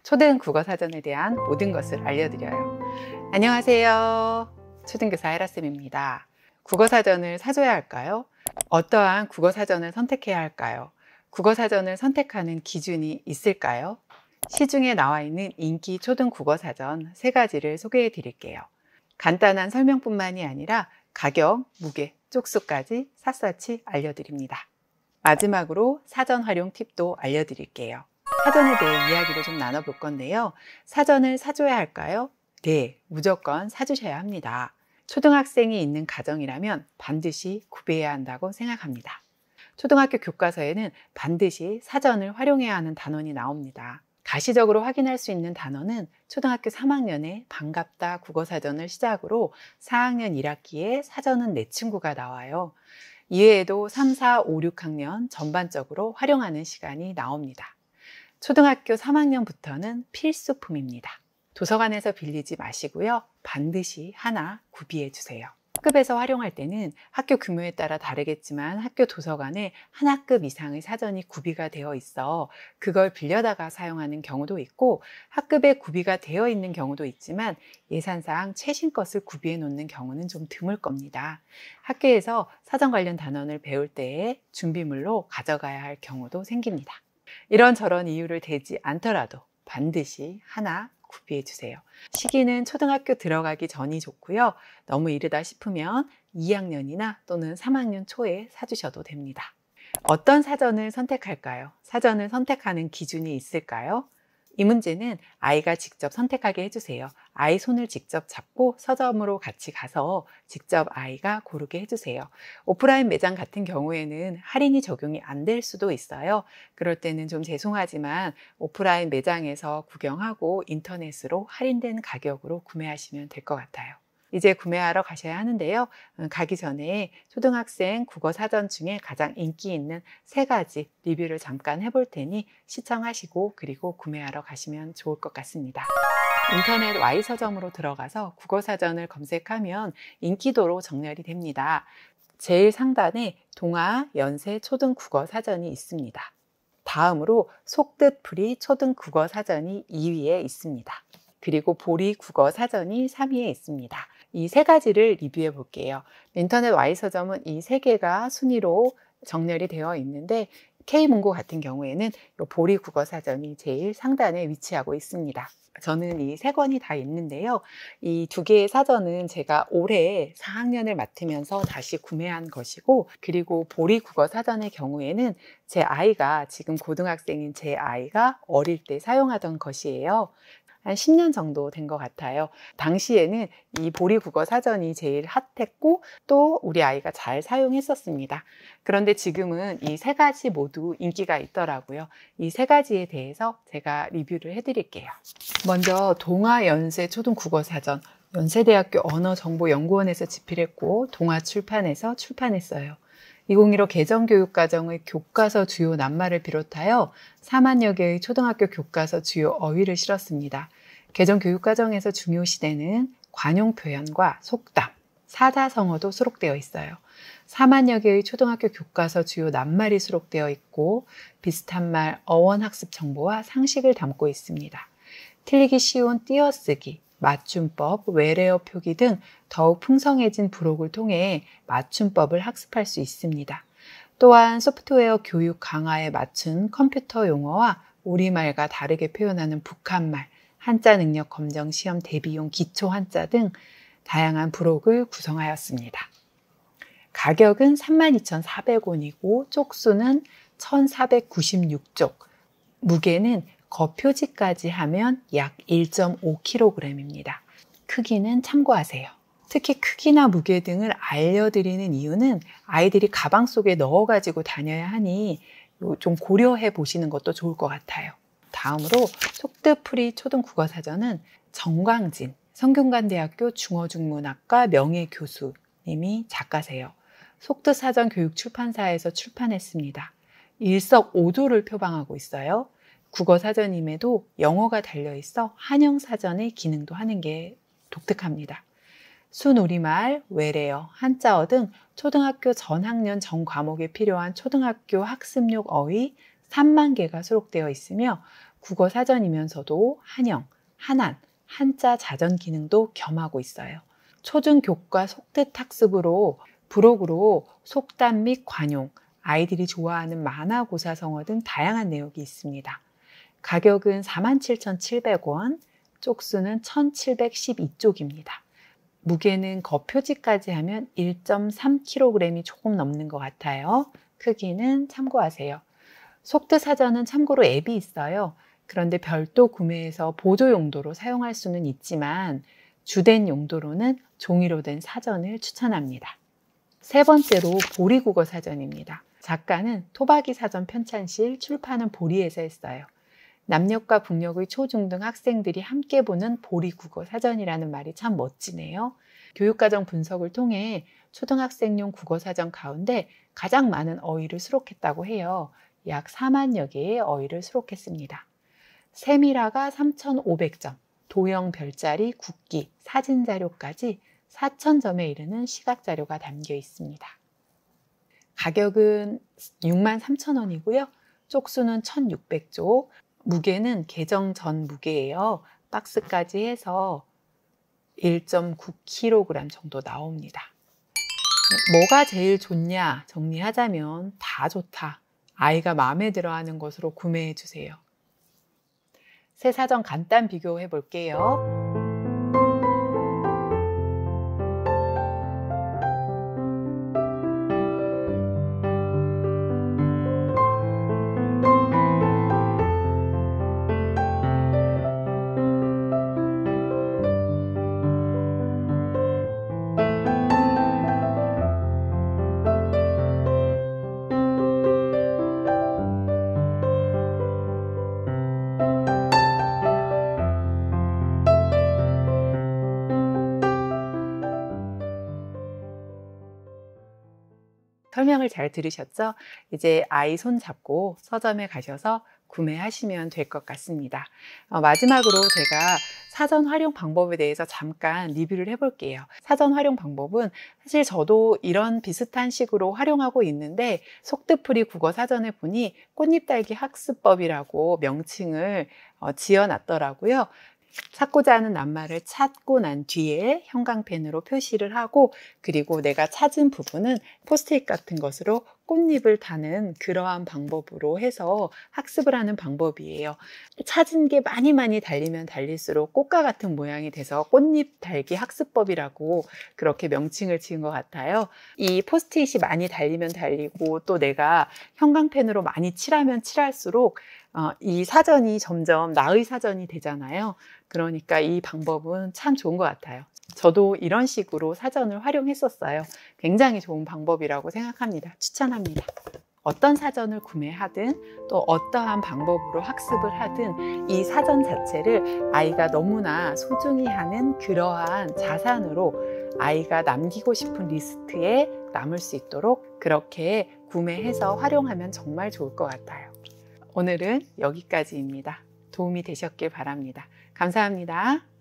초등 국어사전에 대한 모든 것을 알려드려요. 안녕하세요. 초등교사 아이라쌤입니다. 국어사전을 사줘야 할까요? 어떠한 국어사전을 선택해야 할까요? 국어사전을 선택하는 기준이 있을까요? 시중에 나와 있는 인기 초등 국어사전 3가지를 소개해 드릴게요. 간단한 설명뿐만이 아니라 가격, 무게, 쪽수까지 샅샅이 알려드립니다. 마지막으로 사전 활용 팁도 알려드릴게요. 사전에 대해 이야기를 좀 나눠볼 건데요. 사전을 사줘야 할까요? 네, 무조건 사주셔야 합니다. 초등학생이 있는 가정이라면 반드시 구비해야 한다고 생각합니다. 초등학교 교과서에는 반드시 사전을 활용해야 하는 단원이 나옵니다. 가시적으로 확인할 수 있는 단원은 초등학교 3학년에 반갑다 국어사전을 시작으로 4학년 1학기에 사전은 내 친구가 나와요. 이외에도 3, 4, 5, 6학년 전반적으로 활용하는 시간이 나옵니다. 초등학교 3학년부터는 필수품입니다. 도서관에서 빌리지 마시고요. 반드시 하나 구비해 주세요. 학급에서 활용할 때는 학교 규모에 따라 다르겠지만 학교 도서관에 한 학급 이상의 사전이 구비가 되어 있어 그걸 빌려다가 사용하는 경우도 있고, 학급에 구비가 되어 있는 경우도 있지만 예산상 최신 것을 구비해 놓는 경우는 좀 드물 겁니다. 학교에서 사전 관련 단원을 배울 때에 준비물로 가져가야 할 경우도 생깁니다. 이런저런 이유를 대지 않더라도 반드시 하나 구비해 주세요. 시기는 초등학교 들어가기 전이 좋고요. 너무 이르다 싶으면 2학년이나 또는 3학년 초에 사주셔도 됩니다. 어떤 사전을 선택할까요? 사전을 선택하는 기준이 있을까요? 이 문제는 아이가 직접 선택하게 해주세요. 아이 손을 직접 잡고 서점으로 같이 가서 직접 아이가 고르게 해주세요. 오프라인 매장 같은 경우에는 할인이 적용이 안 될 수도 있어요. 그럴 때는 좀 죄송하지만 오프라인 매장에서 구경하고 인터넷으로 할인된 가격으로 구매하시면 될 것 같아요. 이제 구매하러 가셔야 하는데요. 가기 전에 초등학생 국어사전 중에 가장 인기 있는 3가지 리뷰를 잠깐 해볼 테니 시청하시고 그리고 구매하러 가시면 좋을 것 같습니다. 인터넷 Y서점으로 들어가서 국어사전을 검색하면 인기도로 정렬이 됩니다. 제일 상단에 동아, 연세, 초등 국어사전이 있습니다. 다음으로 속뜻풀이 초등 국어사전이 2위에 있습니다. 그리고 보리 국어사전이 3위에 있습니다. 이 3가지를 리뷰해 볼게요. 인터넷 Y서점은 이 3개가 순위로 정렬이 되어 있는데 K문고 같은 경우에는 이 보리 국어사전이 제일 상단에 위치하고 있습니다. 저는 이 3권이 다 있는데요. 이 2개의 사전은 제가 올해 4학년을 맡으면서 다시 구매한 것이고, 그리고 보리 국어사전의 경우에는 제 아이가, 지금 고등학생인 제 아이가 어릴 때 사용하던 것이에요. 한 10년 정도 된 것 같아요. 당시에는 이 보리 국어 사전이 제일 핫했고 또 우리 아이가 잘 사용했었습니다. 그런데 지금은 이 3가지 모두 인기가 있더라고요. 이 3가지에 대해서 제가 리뷰를 해드릴게요. 먼저 동아 연세 초등 국어 사전, 연세대학교 언어정보연구원에서 집필했고 동아출판에서 출판했어요. 2015 개정교육과정의 교과서 주요 낱말을 비롯하여 4만여 개의 초등학교 교과서 주요 어휘를 실었습니다. 개정교육과정에서 중요시되는 관용표현과 속담, 사자성어도 수록되어 있어요. 4만여 개의 초등학교 교과서 주요 낱말이 수록되어 있고 비슷한 말, 어원학습 정보와 상식을 담고 있습니다. 틀리기 쉬운 띄어쓰기, 맞춤법, 외래어 표기 등 더욱 풍성해진 부록을 통해 맞춤법을 학습할 수 있습니다. 또한 소프트웨어 교육 강화에 맞춘 컴퓨터 용어와 우리말과 다르게 표현하는 북한말, 한자 능력 검정 시험 대비용 기초 한자 등 다양한 부록을 구성하였습니다. 가격은 32,400원이고 쪽수는 1,496쪽, 무게는 겉표지까지 하면 약 1.5kg입니다. 크기는 참고하세요. 특히 크기나 무게 등을 알려드리는 이유는 아이들이 가방 속에 넣어가지고 다녀야 하니 좀 고려해 보시는 것도 좋을 것 같아요. 다음으로 속뜻풀이 초등 국어사전은 정광진 성균관대학교 중어중문학과 명예교수님이 작가세요. 속뜻사전 교육출판사에서 출판했습니다. 일석오조를 표방하고 있어요. 국어사전임에도 영어가 달려있어 한영사전의 기능도 하는 게 독특합니다. 순우리말, 외래어, 한자어 등 초등학교 전학년 전 과목에 필요한 초등학교 학습용 어휘 3만 개가 수록되어 있으며 국어 사전이면서도 한영, 한안, 한자 자전 기능도 겸하고 있어요. 초중 교과 속뜻 학습으로 부록으로 속담 및 관용, 아이들이 좋아하는 만화, 고사, 성어 등 다양한 내용이 있습니다. 가격은 47,700원, 쪽수는 1,712쪽입니다. 무게는 겉표지까지 하면 1.3kg이 조금 넘는 것 같아요. 크기는 참고하세요. 속뜻 사전은 참고로 앱이 있어요. 그런데 별도 구매해서 보조 용도로 사용할 수는 있지만 주된 용도로는 종이로 된 사전을 추천합니다. 세 번째로 보리국어 사전입니다. 작가는 토박이 사전 편찬실, 출판은 보리에서 했어요. 남녘과 북녘의 초중등 학생들이 함께 보는 보리국어 사전이라는 말이 참 멋지네요. 교육과정 분석을 통해 초등학생용 국어사전 가운데 가장 많은 어휘를 수록했다고 해요. 약 4만여 개의 어휘를 수록했습니다. 세밀화가 3,500점, 도형 별자리, 국기, 사진 자료까지 4,000점에 이르는 시각 자료가 담겨 있습니다. 가격은 63,000원이고요. 쪽수는 1,600쪽, 무게는 개정 전 무게예요. 박스까지 해서 1.9kg 정도 나옵니다. 뭐가 제일 좋냐 정리하자면 다 좋다. 아이가 마음에 들어하는 것으로 구매해 주세요. 새 사전 간단 비교해 볼게요. 설명을 잘 들으셨죠? 이제 아이 손 잡고 서점에 가셔서 구매하시면 될 것 같습니다. 마지막으로 제가 사전 활용 방법에 대해서 잠깐 리뷰를 해볼게요. 사전 활용 방법은 사실 저도 이런 비슷한 식으로 활용하고 있는데 속뜻풀이 국어 사전에 보니 꽃잎달기 학습법이라고 명칭을 지어놨더라고요. 찾고자 하는 낱말을 찾고 난 뒤에 형광펜으로 표시를 하고 그리고 내가 찾은 부분은 포스트잇 같은 것으로 꽃잎을 다는 그러한 방법으로 해서 학습을 하는 방법이에요. 찾은 게 많이 달리면 달릴수록 꽃과 같은 모양이 돼서 꽃잎 달기 학습법이라고 그렇게 명칭을 지은 것 같아요. 이 포스트잇이 많이 달리면 달리고 또 내가 형광펜으로 많이 칠하면 칠할수록 이 사전이 점점 나의 사전이 되잖아요. 그러니까 이 방법은 참 좋은 것 같아요. 저도 이런 식으로 사전을 활용했었어요. 굉장히 좋은 방법이라고 생각합니다. 추천합니다. 어떤 사전을 구매하든 또 어떠한 방법으로 학습을 하든 이 사전 자체를 아이가 너무나 소중히 하는 그러한 자산으로 아이가 남기고 싶은 리스트에 남을 수 있도록 그렇게 구매해서 활용하면 정말 좋을 것 같아요. 오늘은 여기까지입니다. 도움이 되셨길 바랍니다. 감사합니다.